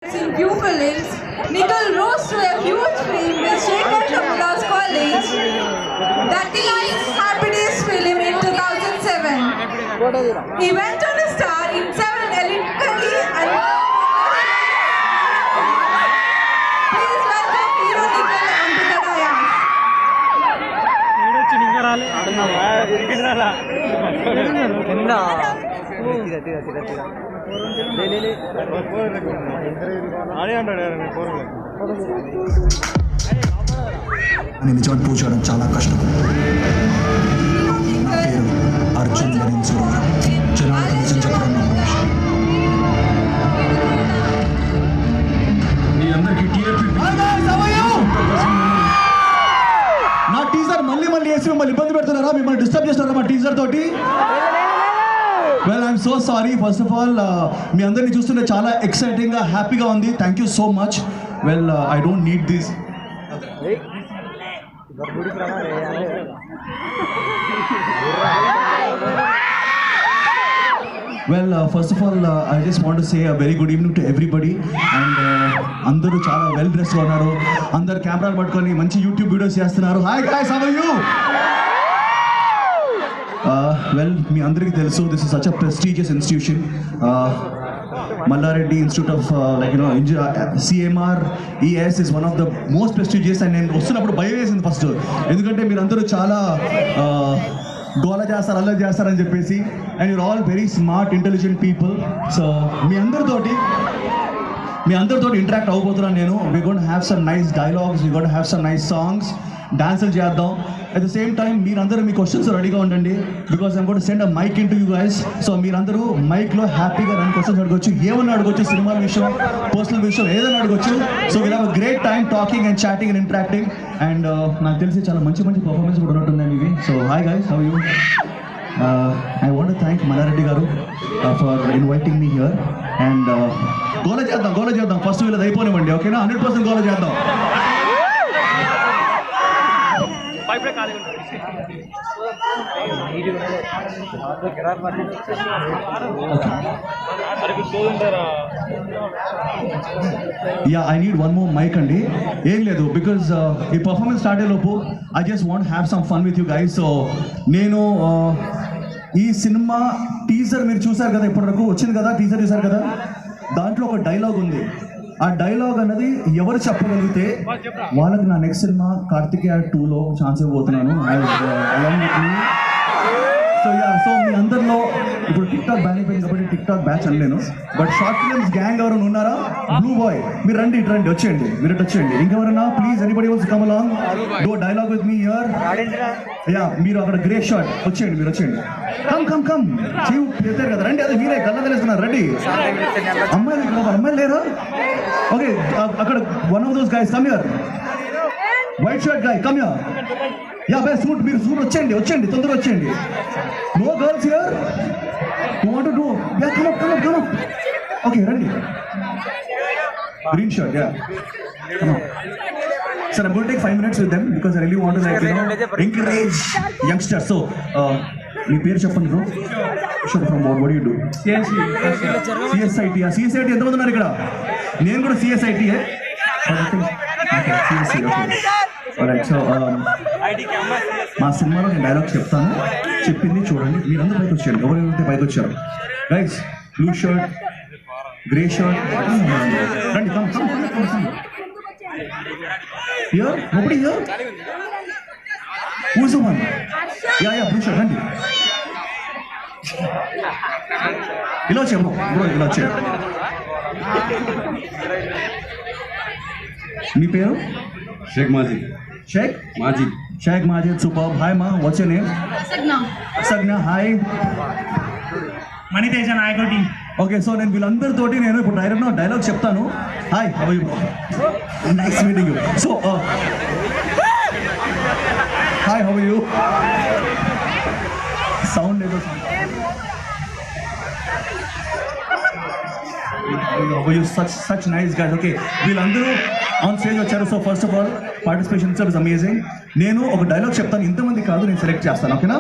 In pupillage, Nicole rose to a huge fame with Shekhar Kapila's College. That Delight's Happy Days film in 2007. He went on to star in several electrically and please welcome hero Nicole onto the dais. నిజాన్ని prove చేయడం చాలా కష్టం. నా పేరు Arjun Lenin Suravaram. జనాలకు నిజం చెప్పడం నా ప్రొఫెషన్. మీ అందరికీ నా టీజర్ మళ్ళీ వేసి మిమ్మల్ని ఇబ్బంది పెడుతున్నారా? మిమ్మల్ని డిస్టర్బ్ చేస్తున్నారా మా టీజర్ తోటి? Well I'm so sorry. First of all మీ అందరినీ చూస్తుంటే చాలా ఎక్సైటింగ్గా హ్యాపీగా ఉంది. Thank you so much. Well I don't need this. Well, first of all, I just want to say a very good evening to everybody. And అందరూ చాలా well డ్రెస్గా ఉన్నారు. అందరు కెమెరాలు పట్టుకొని మంచి యూట్యూబ్ వీడియోస్ చేస్తున్నారు. Hi guys, how are you? Well, మీ అందరికీ తెలుసు, this is such a prestigious institution. Mallareddy Institute of CMR ES is one of the most prestigious. And నేను వస్తున్నప్పుడు భయం వేసింది ఫస్ట్, ఎందుకంటే మీరు అందరూ చాలా గోల చేస్తారు, అల్లరి చేస్తారని చెప్పేసి. And you're all very smart intelligent people. So మీ అందరితోటి ఇంటరాక్ట్ అవ్వబోతున్నాను నేను. We gonna have some nice dialogues, we gonna have some nice songs, డాన్సులు చేద్దాం. అట్ ద సేమ్ టైం మీరందరూ మీ క్వశ్చన్స్ రెడీగా ఉండండి, because I'm got send a mike in to you guys. So మీరందరూ మైక్లో హ్యాపీగా రెండు క్వశ్చన్స్ అడగొచ్చు, ఏమన్నా అడగొచ్చు, సినిమా విషయం, పర్సనల్ విషయం, ఏదైనా అడగొచ్చు. So we'll have a great time talking and chatting and interacting. And నాకు తెలిసి చాలా మంచి పర్ఫార్మెన్స్ కూడా ఉన్నట్టుందండి ఇవి. So hi guys, how you? I want to thank Mallareddy garu for inviting me here. And గోల చేద్దాం. ఫస్ట్ వీళ్ళది అయిపోనివ్వండి, ఓకేనా? 100% గోల చేద్దాం. Yeah, I need one more mic అండి. ఏం లేదు, బికాజ్ ఈ పర్ఫార్మెన్స్ స్టార్ట్ అయ్యేలోపు I just want to have some fun with you guys. So నేను ఈ సినిమా టీజర్ మీరు చూసారు కదా, ఇప్పటివరకు వచ్చింది కదా, టీజర్ చూసారు కదా, దాంట్లో ఒక డైలాగ్ ఉంది. ఆ డైలాగ్ అన్నది ఎవరు చెప్పగలిగితే వాళ్ళకి నా నెక్స్ట్ సినిమా కార్తికేయ 2లో ఛాన్స్ ఇవ్వబోతున్నాను. సో మీ అందరిలో ఇప్పుడు టిక్ టాక్ బ్యాన్ అయిపోయింది కాబట్టి టిక్ టాక్ బ్యాచ్ అనలేను, బట్ షార్ట్ ఫిల్మ్స్ గ్యాంగ్ ఎవరైనా ఉన్నారా? బ్లూ బాయ్, మీరు రండి, వచ్చేయండి, మీరు వచ్చేయండి. ఇంకెవరైనా please, anybody wants to come along, do dialogue with me here. Yeah, మీరు అక్కడ గ్రే షార్ట్, వచ్చేయండి, మీరు వచ్చేయండి. కమ్ చెయ్యి ఎత్తారు కదా, రండి. అదే మీరే కళ్ళ తెలుస్తున్నారు, రండి. అమ్మాయిలు లేరా? ఓకే, అక్కడ one of those guys come here, white shirt guy come here. Yeah by suit, మీరు సూట్ వచ్చేయండి, తొందరగా వచ్చేయండి. No girls here, you want to do? Yeah come up. Okay, రండి. Green shirt, yeah come on. Sir, I'm going to take 5 minutes with them because I really want to encourage youngsters. So, మీ పేరు చెప్పండి bro. From what do you do? CSIT. CSIT ఎంతమంది ఉన్నారు ఇక్కడ? నేను కూడా CSIT. So మా సినిమాలో నేను డైలాగ్ చెప్తాను, చెప్పింది చూడండి. మీరందరూ పైకి వచ్చారు, ఎవరైతే పైకి వచ్చారు. Guys, blue shirt, grey shirt, రండి. Come. Here? Nobody here? Who's the one? Yeah, blue shirt, రండి. ఇలా వచ్చే బ్రో, ఇలా వచ్చే. మీ పేరు? షేక్ మాజిద్. సూపర్. హాయ్ మా, what's your name? Sagna. Hi. Maniteja Nayakudi. Okay, so నేను వీళ్ళందరితోటి నేను ఇప్పుడు డైలాగ్ చెప్తాను. Hi, how are you? Nice meeting you. So hi, how are you? Sound లేదు. Such nice guys. Okay, వీళ్ళందరూ ఆన్ స్టేజ్ వచ్చారు. So first of all participation is amazing. నేను ఒక డైలాగ్ చెప్తాను, ఇంతమంది కాదు, నేను సెలెక్ట్ చేస్తాను, ఓకేనా?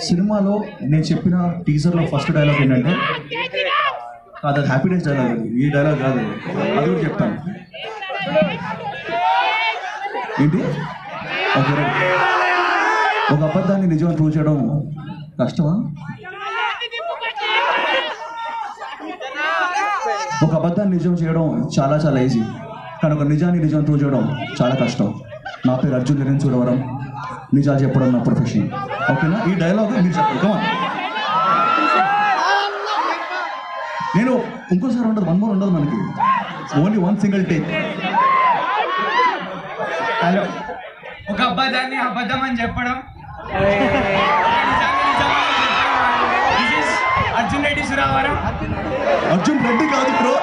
సినిమాలో నేను చెప్పిన టీజర్లో ఫస్ట్ డైలాగ్ ఏంటంటే, కాదు అది హ్యాపీ డేస్ డైలాగ్, ఈ డైలాగ్ కాదు, అది కూడా చెప్తాను. ఏంటి? Okay right. ఒక అబద్ధాన్ని నిజం ప్రూవ్ చేయడం కష్టమా? ఒక అబద్ధాన్ని నిజం చేయడం చాలా చాలా ఈజీ, కానీ ఒక నిజాన్ని నిజం ప్రూవ్ చేయడం చాలా కష్టం. నా పేరు అర్జున్ నిరంజన్ చూడవరం, నిజాలు చెప్పడం నా ప్రొఫెషన్. ఓకేనా? ఈ డైలాగ్ మీరు చెప్పండి. కమా, నేను ఇంకోసారి ఉండదు, వన్ మోర్ ఉండదు మనకి, only one single take. Hello, ఒక అబద్ధాన్ని అబద్ధం అని చెప్పడం, నిజాన్ని నిజం అని చెప్పడం. This is Arjun Reddy సురావరం. అర్జున్ రెడ్డి కాదు bro,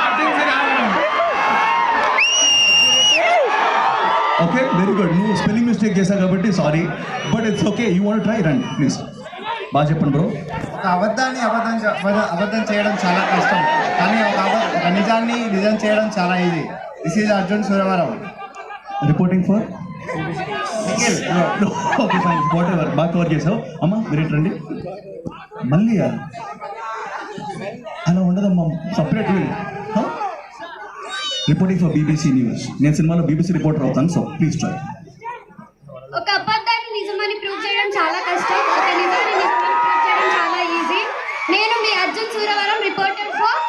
Arjun Suravaram. Okay very good. నువ్వు స్పెల్లింగ్ మిస్టేక్ చేశావు కాబట్టి sorry, but it's okay. You want try, రండి ప్లీజ్. బాగా చెప్పండి బ్రో. ఒక అబద్ధాన్ని అబద్ధం చేయడం చాలా కష్టం, కానీ ఒక నిజాన్ని నిజం చేయడం చాలా easy. This is Arjun Suravaram, reporting for okay fine, whatever. బాగా కవర్ చేసావు. అమ్మా మీరు రండి. మళ్ళీ అలా ఉండదమ్మా, separate reporting for BBC news. నేను సినిమాలో బీబీసీ రిపోర్టర్ అవుతాను, సో ప్లీజ్ ట్రై. ఒక అబద్ధాన్ని నిజమని ప్రూవ్ చేయడం చాలా కష్టం, ఒక నిజాన్ని నిజమని ప్రూవ్ చేయడం చాలా ఈజీ. నేను మీ Arjun Suravaram, reporter for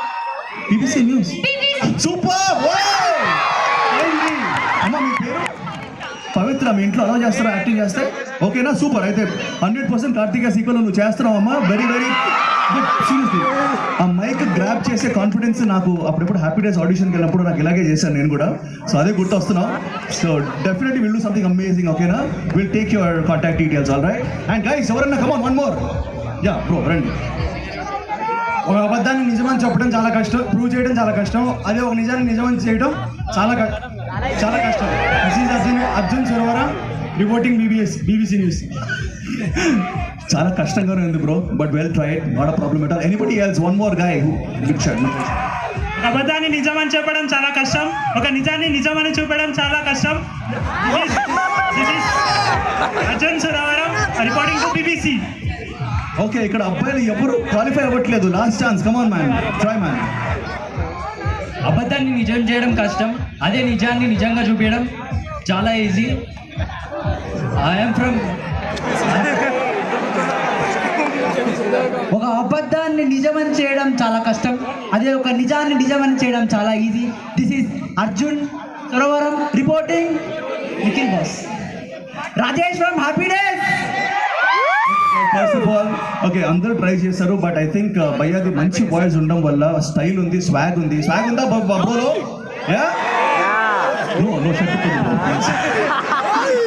BBC news. Super. అమ్మ మీ పేరు? పవిత్ర. మీ ఇంట్లో అలా చేస్తారా యాక్టింగ్ చేస్తే? ఓకేనా, సూపర్. అయితే 100% కార్తీక సీక్వెల్ నువ్వు చేస్తున్నావు అమ్మా, వెరీ వెరీ గుడ్. సీరియస్లీ ఆ మైక్ గ్రాప్ చేసే కాన్ఫిడెన్స్ నాకు అప్పుడప్పుడు హ్యాపీ డేస్ ఆడిషన్కి వెళ్ళినప్పుడు నాకు ఇలాగే చేశాను నేను కూడా, సో అదే గుర్తొస్తున్నావు. So definitely will do something amazing. ఓకేనా, will take your contact details. All right. And guys ఎవరన్నా come on one more. Yeah bro రండి. ఒక అబద్ధాన్ని నిజమని చెప్పడం చాలా కష్టం, ప్రూవ్ చేయడం చాలా కష్టం. అదే ఒక నిజాన్ని నిజమని చేయడం చాలా కష్టం. This is Arjun Suravaram, reporting BBC news. చాలా కష్టంగానే ఉంది bro, but well tried, not a problem at all. Anybody else? One more guy who big shot. ఒక అబద్ధాన్ని నిజమని చెప్పడం చాలా కష్టం, ఒక నిజాన్ని నిజమని చూపడం చాలా కష్టం. This is Arjun Suravaram, reporting to BBC. Okay, ఇక్కడ అబ్బాయిలు ఎవరు క్వాలిఫై అవ్వట్లేదు. Last chance, come on man, try man. అబద్ధాన్ని నిజం చేయడం కష్టం, అదే నిజాన్ని నిజంగా చూపించడం చాలా ఈజీ. I'm from. ఒక అబద్ధాన్ని నిజమని చేయడం చాలా కష్టం, అదే ఒక నిజాన్ని నిజమని చేయడం చాలా easy. This is Arjun Suravaram, reporting Nikhil boss. Rajesh from happy days. First of all okay, అందరూ ట్రై చేశారు, బట్ ఐ థింక్ భయ్యాది మంచి వాయిస్ ఉండడం వల్ల స్టైల్ ఉంది, స్వాగ్ ఉంది. స్వాగ్ ఉందా బ్రోలో? నో షర్ట్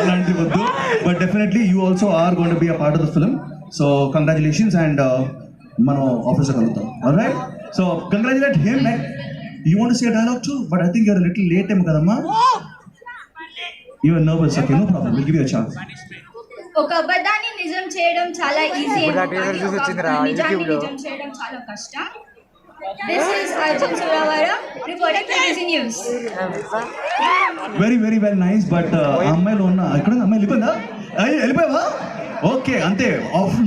అలాంటివి వద్దు, but definitely you also are going to be a part of the film. So congratulations, and మనం ఆఫీసర్ కలుగుతాం. Alright, so congratulate him. You want to say dialogue too, but I think you're little late ఏమో కదమ్మా. You are nervous. Okay, no problem, will give you a chance. ఒక అబద్ధాన్ని నిజం చేయడం చాలా easy, నిజాన్ని నిజం చేయడం చాలా కష్టం. This is Arjun Suravaram, reporting BBC news. Very very very nice. But అమ్మాయిలో ఉన్న ఇక్కడ అమ్మాయి వెళ్ళిపోయిందా? వెళ్ళిపోయావా? ఓకే, అంతే.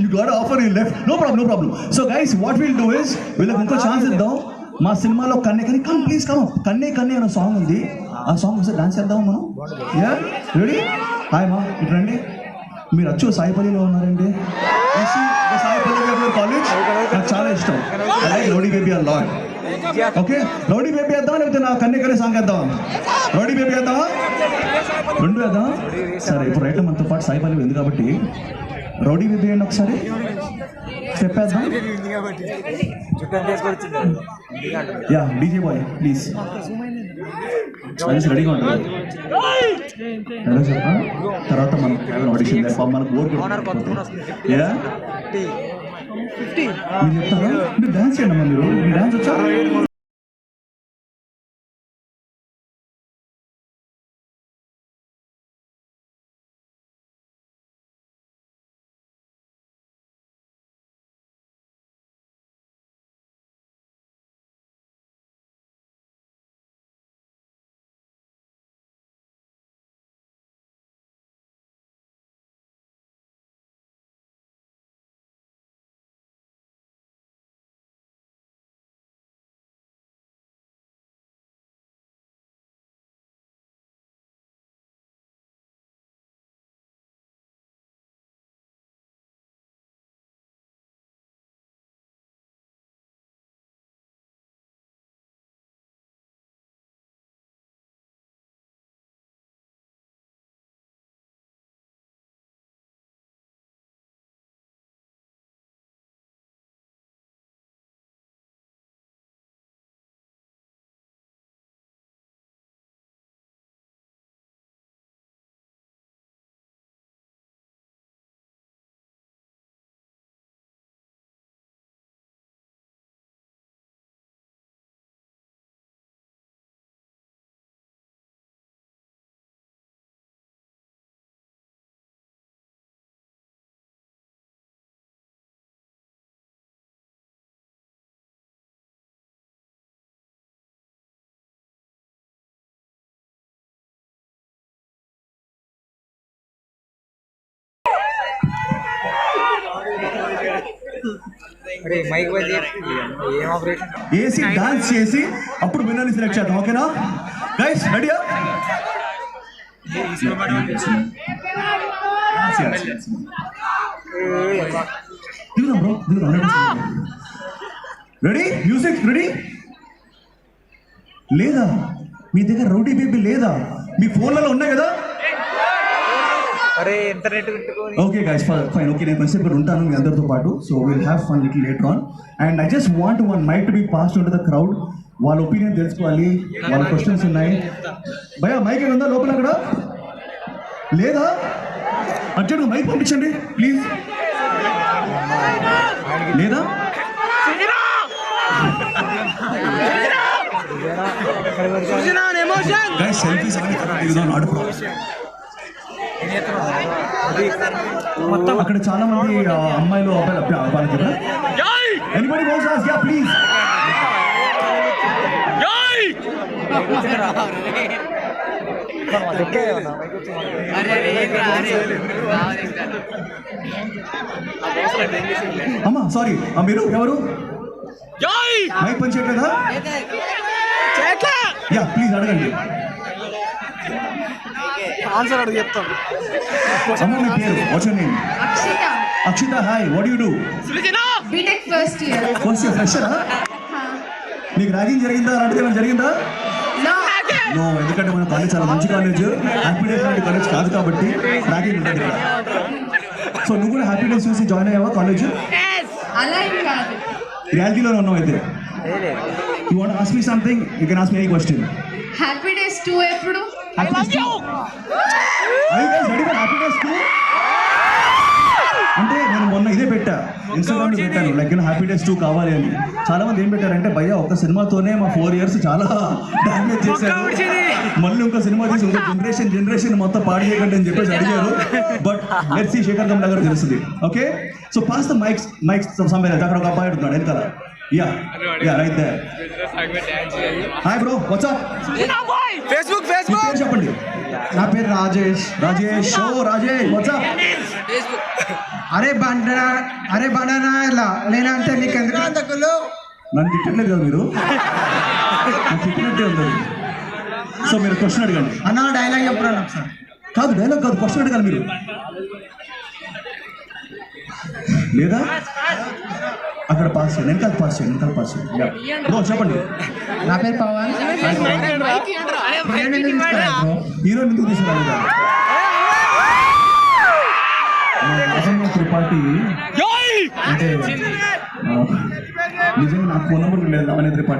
You got offer, you left. No problem, no problem. So guys what will do is, వీళ్ళకి ఇంకో ఛాన్స్ ఇద్దాం. మా సినిమాలో కన్నే కన్నీ, కమ్ ప్లీజ్ కమ్, కన్నే కన్నే అనే సాంగ్ ఉంది. ఆ సాంగ్ వస్తే డాన్స్ చేద్దాం మనం. Yeah ready? హాయ్ మా, ఇటు రండి. మీరు వచ్చి సాయిపల్లిలో ఉన్నారండి. సాయిపల్లి కాలేజ్ నాకు చాలా ఇష్టం. అలాగే రౌడీ బేబీ ఆ లాడ్. ఓకే, రౌడీ బేబీ వేద్దాం, లేకపోతే నా కన్నే కన్నే సాంగ్ వేద్దాం? రౌడీ బేబీ వేద్దామా? రెండు వేద్దాం. సరే, ఇప్పుడు రైట్ మనతో పాటు సాయిపల్లి ఉంది కాబట్టి రౌడీ బేబీ వేయండి ఒకసారి. స్టెప్ వేద్దాం. Yeah DJ boy please. రెడీగా ఉంటుంది. ఎలా చెప్పా? తర్వాత మనం ఆడిషన్ మనకు బోర్ యా మీరు చెప్తారా? మీరు డాన్స్ చేయండి అమ్మా. మీరు డాన్స్ వచ్చా? ఏసీ డాన్స్ చేసి అప్పుడు విన్నర్ని సెలెక్ట్ చేద్దాం. ఓకేనా గైస్, రెడీయా? దిగుదాం బ్రో, దిగుదాం. రెడీ? Music ready? లేదా మీ దగ్గర రౌడీ బేబీ లేదా? మీ ఫోన్లలో ఉన్నాయి కదా? Okay guys, fine. ఓకే, నేను కొంచెం ఇక్కడ ఉంటాను మీ అందరితో పాటు. So will have fun little later on. And I just want one mike to be passed to the crowd. వాళ్ళ ఒపీనియన్ తెలుసుకోవాలి, వాళ్ళ క్వశ్చన్స్ ఉన్నాయి. భయ్యా మైక్ ఏముందా లోపల? అక్కడ లేదా? అర్జెంట్గా మైక్ పంపించండి ప్లీజ్. లేదా? గైస్ సెల్ఫీస్ అన్ని కరెక్ట్ దిగుదాం, ఆడుకోవాలి. మొత్తం అక్కడ చాలా మంది అమ్మాయిలు అబ్బాయిలు వాళ్ళకి కదా. Anybody wants to ask? Yeah please. అమ్మా సారీ, మీరు ఎవరు? మైక్ పని చేయట్లేదా? యా ప్లీజ్ అడగండి. ఆన్సర్ అడుగు చెప్తాను. అమ్మ మీ పేరు? What's your name? Akshita, Akshita. Hi, what you do? BTech first year. First year ఫ్రెషరా? మీకు ర్యాగింగ్ జరిగిందా? అలాంటిది ఏమైనా జరిగిందా? No. నో, ఎందుకంటే మన కాలేజ్ చాలా మంచి కాలేజ్, హ్యాపీ డేస్ లాంటి కాలేజ్ కాదు కాబట్టి ర్యాగింగ్ ఉంటుంది ఇక్కడ. సో నువ్వు కూడా హ్యాపీ డేస్ చూసి జాయిన్ అయ్యావా కాలేజ్? అలా ఏం కాదు. రియాలిటీలోనే ఉన్నావు అయితే. You want ask me something? You can ask me any question. Happy days 2 ఎప్పుడు? హ్యాపీ డేస్ 2 హ్యాపీ డేస్ 2 అంటే నేను మొన్న ఇదే పెట్టా, ఇన్స్టాగ్రామ్లో పెట్టాను, లైక్ హ్యాపీ డేస్ 2 కావాలి అని. చాలా మంది ఏం పెట్టారంటే, భయ్యా ఒక సినిమాతోనే మా 4 years చాలా డామేజ్ చేశారు, మళ్ళీ ఇంకో సినిమా తీసి ఇంకో జనరేషన్ మొత్తం పాడు చేయకండి అని చెప్పేసి అడిగారు. But let's see, Shekhar Kamala గారు తెలుస్తుంది. Okay, so pass the mikes somewhere. అక్కడ ఒక అబ్బాయి ఉన్నాడు వెనకాల. Yeah right there. Hi bro, what's up? Facebook చెప్పండి. నా పేరు రాజేష్. రాజేష్. ఓ రాజేష్, వాట్స్ అప్? అరే బండనా ఇలా లేనంటే నీకు ఎందుకు? నన్ను తిట్టలేదు కదా మీరు, నన్ను తిట్టినట్టే ఉంది. సో మీరు క్వశ్చన్ అడగండి. అన్న డైలాగ్ చెప్పరా సార్? కాదు డైలాగ్ కాదు, క్వశ్చన్ అడగాలి మీరు. లేదా అక్కడ పాస్ చేయండి, వెనకాల పాస్ చేయండి. బ్రో చెప్పండి. నా పేరు పవన్. హీరో ఎందుకు తీసుకురాలేదు? అసలు త్రిపాఠి అంటే నిజంగా నాకు ఫోన్ నెంబర్ లేదు. అవన్నీ త్రిపాఠి